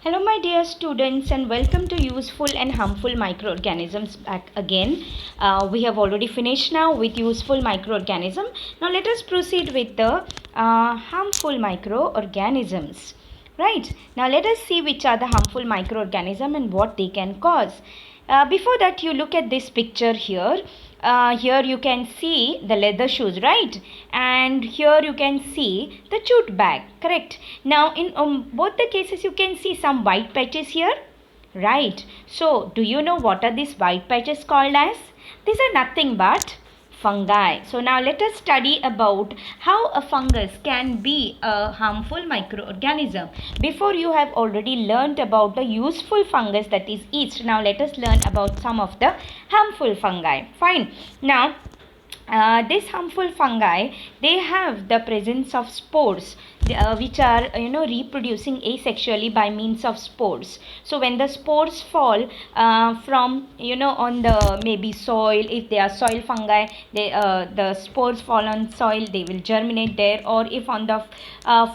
Hello my dear students and welcome to useful and harmful microorganisms back again. We have already finished now with useful microorganism. Now let us proceed with the harmful microorganisms. Right, now let us see which are the harmful microorganisms and what they can cause. Before that, you look at this picture here. Here you can see the leather shoes, right? And here you can see the jute bag, correct? Now in both the cases you can see some white patches here, right? So do you know what are these white patches called as? These are nothing but fungi. So now let us study about how a fungus can be a harmful microorganism. Before you have already learnt about the useful fungus, that is yeast. Now let us learn about some of the harmful fungi. Fine. Now this harmful fungi, they have the presence of spores, which are reproducing asexually by means of spores. So when the spores fall from on the maybe soil, if they are soil fungi, they the spores fall on soil, they will germinate there, or if on the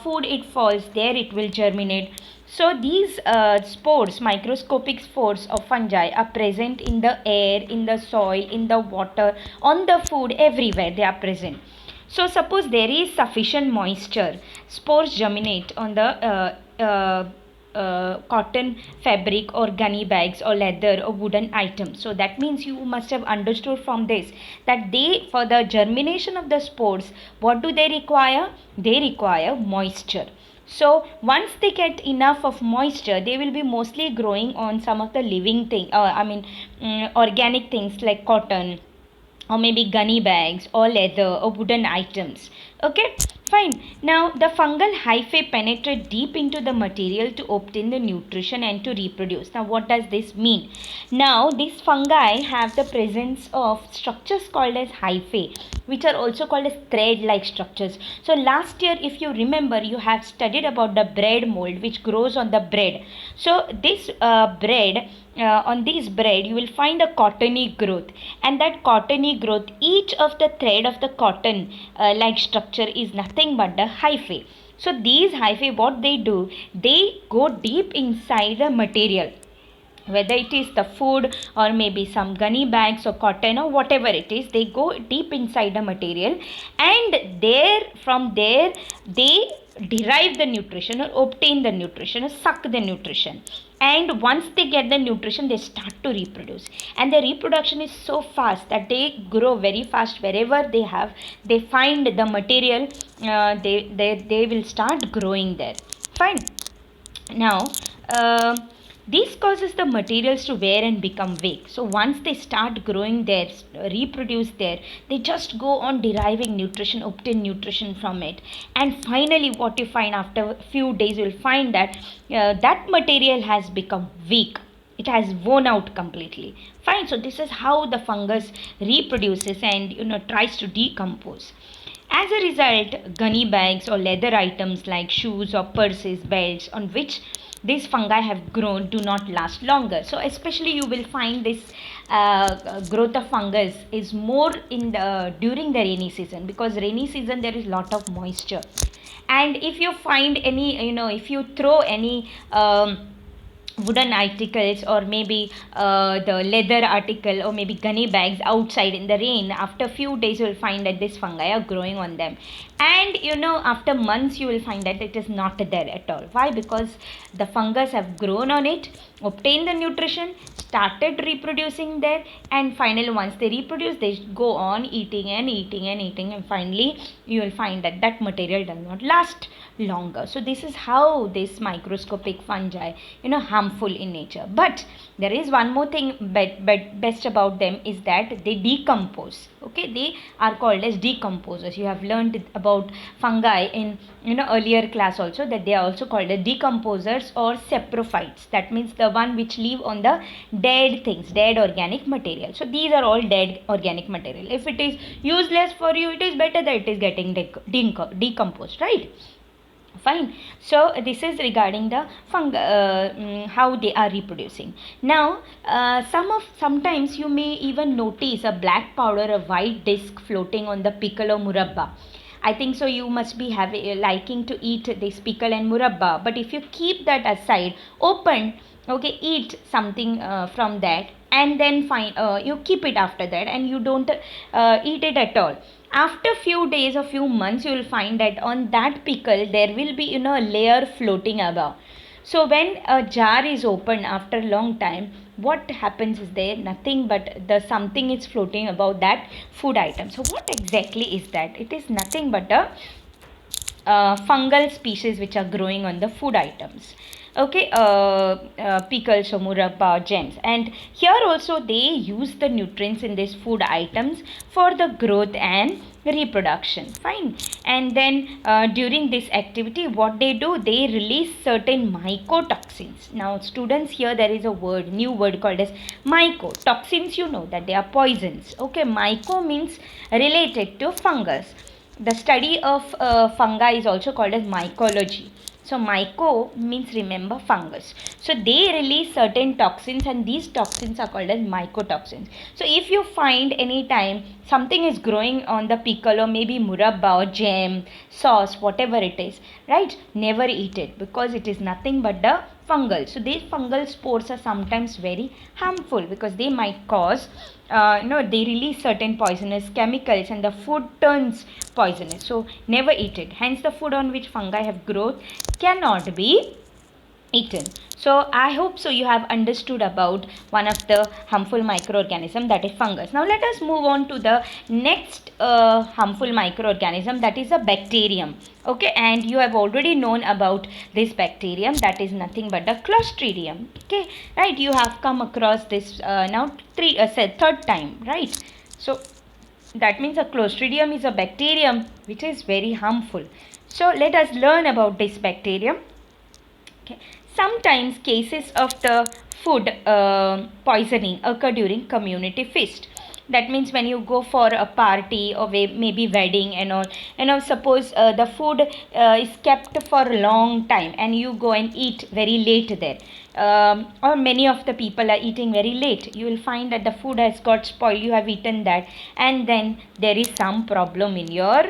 food it falls there, it will germinate. So these spores, microscopic spores of fungi, are present in the air, in the soil, in the water, on the food, everywhere they are present. So suppose there is sufficient moisture, spores germinate on the cotton fabric or gunny bags or leather or wooden items. So that means you must have understood from this that they, for the germination of the spores, what do they require? They require moisture. So once they get enough of moisture, they will be mostly growing on some of the living thing, organic things like cotton, or maybe gunny bags or leather or wooden items. Okay, fine. Now the fungal hyphae penetrate deep into the material to obtain the nutrition and to reproduce. Now what does this mean? Now these fungi have the presence of structures called as hyphae, which are also called as thread like structures. So last year, if you remember, you have studied about the bread mold which grows on the bread. So this bread, on this bread you will find a cottony growth, and that cottony growth, each of the thread of the cotton like structure is nothing but the hyphae. So these hyphae, what they do, they go deep inside the material, whether it is the food or maybe some gunny bags or cotton or whatever it is, they go deep inside the material, and there, from there, they derive the nutrition or obtain the nutrition or suck the nutrition. And once they get the nutrition, they start to reproduce, and the reproduction is so fast that they grow very fast. Wherever they find the material, they will start growing there. Fine. Now this causes the materials to wear and become weak. So once they start growing there, reproduce there, they just go on deriving nutrition, obtain nutrition from it, and finally what you find after a few days, you will find that that material has become weak, it has worn out completely. Fine. So this is how the fungus reproduces and tries to decompose. As a result, gunny bags or leather items like shoes or purses, belts, on which these fungi have grown do not last longer. So especially you will find this growth of fungus is more in the during the rainy season, because rainy season there is lot of moisture. And if you find any, if you throw any wooden articles or maybe the leather article or maybe gunny bags outside in the rain, after few days you will find that this fungi are growing on them, and after months you will find that it is not there at all. Why? Because the fungus have grown on it, obtained the nutrition, started reproducing there, and finally once they reproduce, they go on eating and eating and eating, and finally you will find that that material does not last longer. So this is how this microscopic fungi harmful in nature. But there is one more thing best about them, is that they decompose. Okay, they are called as decomposers. You have learned about fungi in earlier class also, that they are also called as decomposers or saprophytes. That means the one which live on the dead things, dead organic material. So these are all dead organic material. If it is useless for you, it is better that it is getting decomposed, right? Fine. So this is regarding the how they are reproducing. Now sometimes you may even notice a black powder, a white disc floating on the pickle or murabba. I think so you must be having liking to eat this pickle and murabba, but if you keep that aside, open, okay, eat something from that, and then find you keep it after that, and you don't eat it at all. After few days or few months, you will find that on that pickle there will be, a layer floating above. So when a jar is opened after a long time, what happens is there nothing but the something is floating above that food item. So what exactly is that? It is nothing but a fungal species which are growing on the food items. Okay, pickles, murabba, gems, and here also they use the nutrients in these food items for the growth and reproduction. Fine. And then during this activity, what they do, they release certain mycotoxins. Now students, here there is a word, new word called as mycotoxins. You know that they are poisons. Okay, myco means related to fungus. The study of fungi is also called as mycology. So myco means, remember, fungus. So they release certain toxins, and these toxins are called as mycotoxins. So if you find any time something is growing on the pickle or maybe murabba or jam, sauce, whatever it is, right, never eat it, because it is nothing but the fungal. So these fungal spores are sometimes very harmful because they might cause they release certain poisonous chemicals and the food turns poisonous. So never eat it. Hence the food on which fungi have growth cannot be eaten. So I hope so you have understood about one of the harmful microorganism, that is fungus. Now let us move on to the next harmful microorganism, that is a bacterium. Okay, and you have already known about this bacterium, that is nothing but the Clostridium. Okay, right, you have come across this now third time, right? So that means a Clostridium is a bacterium which is very harmful. So let us learn about this bacterium. Okay. Sometimes cases of the food poisoning occur during community feast. That means when you go for a party or maybe wedding and all, suppose the food is kept for a long time and you go and eat very late there, or many of the people are eating very late, you will find that the food has got spoiled, you have eaten that, and then there is some problem in your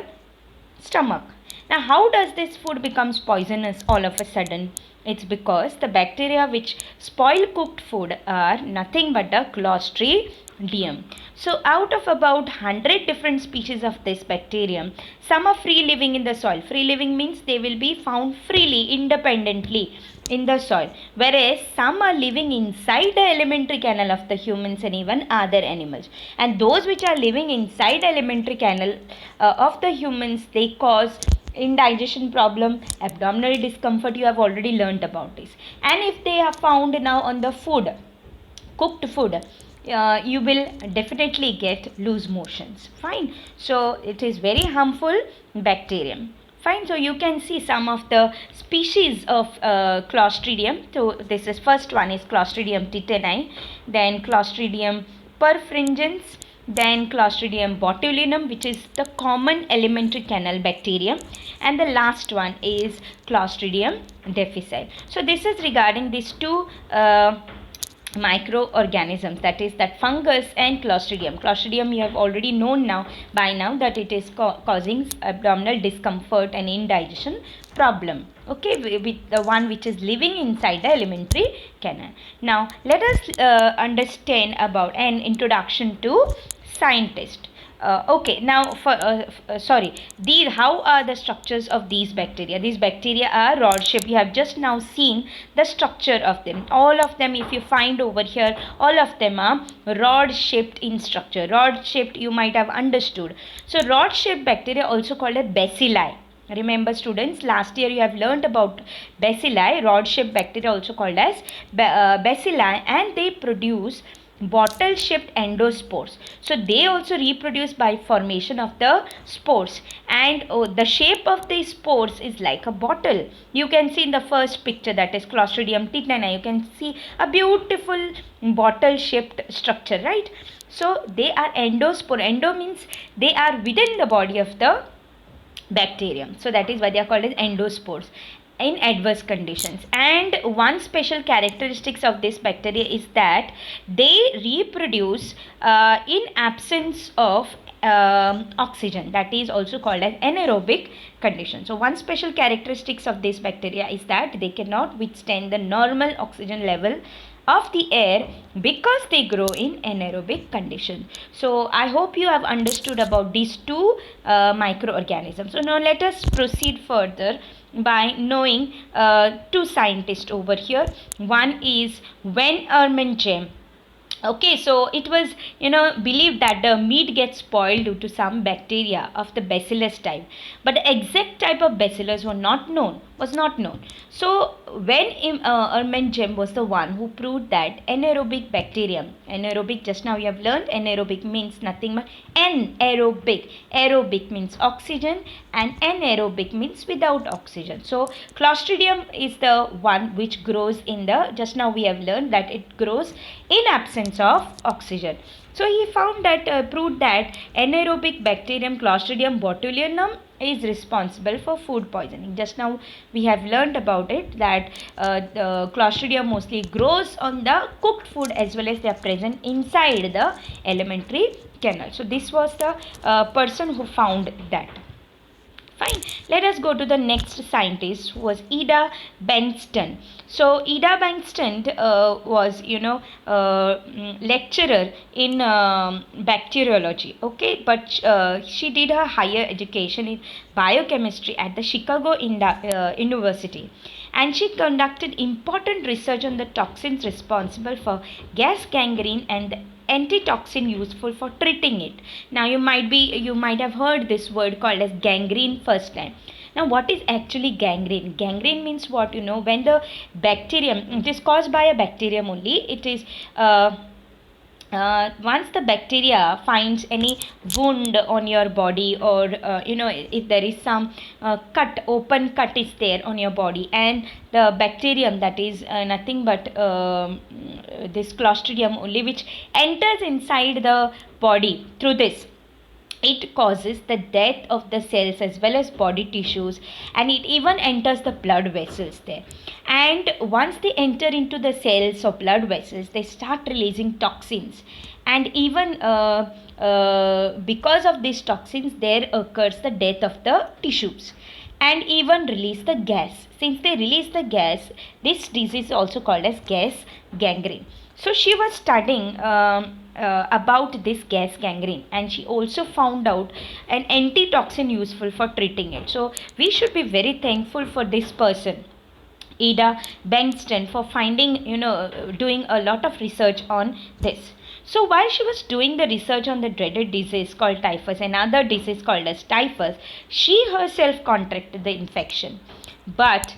stomach. Now, how does this food becomes poisonous all of a sudden? It's because the bacteria which spoil cooked food are nothing but the Clostridium. So, out of about 100 different species of this bacterium, some are free living in the soil. Free living means they will be found freely, independently in the soil, whereas some are living inside the alimentary canal of the humans and even other animals. And those which are living inside the alimentary canal of the humans, they cause indigestion problem, abdominal discomfort. You have already learnt about this. And if they are found now on the food, cooked food, you will definitely get loose motions. Fine. So it is very harmful bacterium. Fine. So you can see some of the species of Clostridium. So this is first one is Clostridium tetani, then Clostridium perfringens, then Clostridium botulinum, which is the common alimentary canal bacterium, and the last one is Clostridium difficile. So this is regarding these two microorganisms, that is that fungus and Clostridium. Clostridium you have already known now by now that it is causing abdominal discomfort and indigestion problem. Okay, with the one which is living inside the alimentary canal. Now let us understand about an introduction to scientist. Okay, now for how are the structures of these bacteria? These bacteria are rod shaped. You have just now seen the structure of them. All of them, if you find over here, all of them are rod shaped in structure. Rod shaped, you might have understood. So rod shaped bacteria also called as bacilli. Remember students, last year you have learnt about bacilli, rod shaped bacteria also called as bacilli, and they produce bottle shaped endospores. So they also reproduce by formation of the spores, and the shape of the spores is like a bottle. You can see in the first picture, that is Clostridium tetani, you can see a beautiful bottle shaped structure, right? So they are endospore. Endo means they are within the body of the bacterium. So that is why they are called as endospores in adverse conditions. And one special characteristics of this bacteria is that they reproduce in absence of oxygen, that is also called as anaerobic condition. So one special characteristics of this bacteria is that they cannot withstand the normal oxygen level of the air because they grow in anaerobic condition. So I hope you have understood about these two microorganisms. So now let us proceed further by knowing two scientists over here. One is Van Ermenjem. Okay, so it was believed that the meat gets spoiled due to some bacteria of the bacillus type, but the exact type of bacillus was not known. So when Ermenjem was the one who proved that anaerobic bacterium, anaerobic, just now you have learned anaerobic means nothing but anaerobic. Aerobic means oxygen and anaerobic means without oxygen. So Clostridium is the one which grows in the, just now we have learned that it grows in absence of oxygen. So he found that proved that anaerobic bacterium Clostridium botulinum is responsible for food poisoning. Just now we have learned about it that the Clostridium mostly grows on the cooked food as well as they are present inside the alimentary canal. So this was the person who found that. Fine. Let us go to the next scientist who was Ida Bengtson. So Ida Bengtson was lecturer in bacteriology. Okay, but she did her higher education in biochemistry at the Chicago University, and she conducted important research on the toxins responsible for gas gangrene and the antitoxin useful for treating it. Now you might have heard this word called as gangrene first time. Now what is actually gangrene? Gangrene means what? When the bacterium, it is caused by a bacterium only. It is once the bacteria finds any wound on your body, or if there is some open cut is there on your body, and the bacterium, that is nothing but this Clostridium only, which enters inside the body through this, it causes the death of the cells as well as body tissues, and it even enters the blood vessels there. And once they enter into the cells or blood vessels, they start releasing toxins, and even because of these toxins there occurs the death of the tissues, and even release the gas. Since they release the gas, this disease is also called as gas gangrene. So she was studying about this gas gangrene, and she also found out an antitoxin useful for treating it. So we should be very thankful for this person, Ida Bengtson, for finding, doing a lot of research on this. So while she was doing the research on the dreaded disease called typhus, another disease called as typhus, she herself contracted the infection. But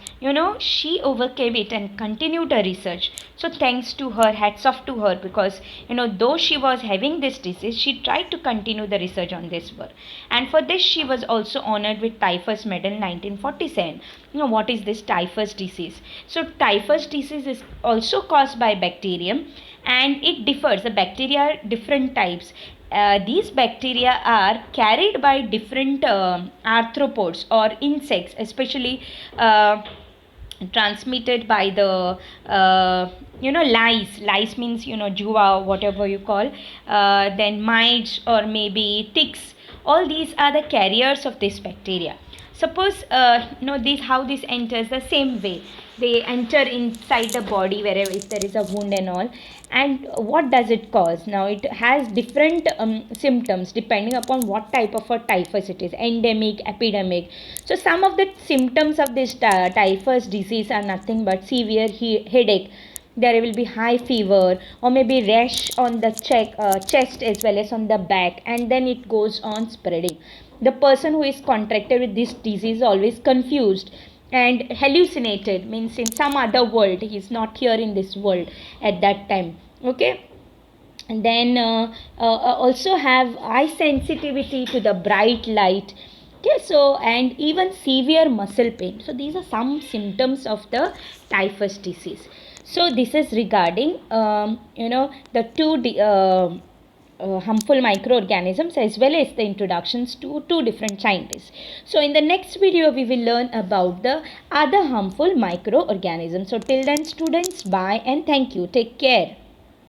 she overcame it and continued her research. So thanks to her, hats off to her, because though she was having this disease, she tried to continue the research on this work, and for this she was also honored with typhus medal in 1947. What is this typhus disease? So typhus disease is also caused by bacterium, and it differs. The bacteria are different types. These bacteria are carried by different arthropods or insects, especially transmitted by the lice means jua, whatever you call, then mites or maybe ticks. All these are the carriers of this bacteria. Suppose how this enters the same way. They enter inside the body wherever if there is a wound and all. And what does it cause? Now it has different symptoms depending upon what type of a typhus it is, endemic, epidemic. So some of the symptoms of this typhus disease are nothing but severe headache. There will be high fever, or maybe rash on the chest as well as on the back, and then it goes on spreading. The person who is contracted with this disease is always confused and hallucinated, means in some other world. He is not here in this world at that time. Okay. And then also have eye sensitivity to the bright light. Okay, so and even severe muscle pain. So these are some symptoms of the typhus disease. So this is regarding the two harmful microorganisms as well as the introductions to two different scientists. So in the next video we will learn about the other harmful microorganisms. So till then students, bye and thank you. Take care.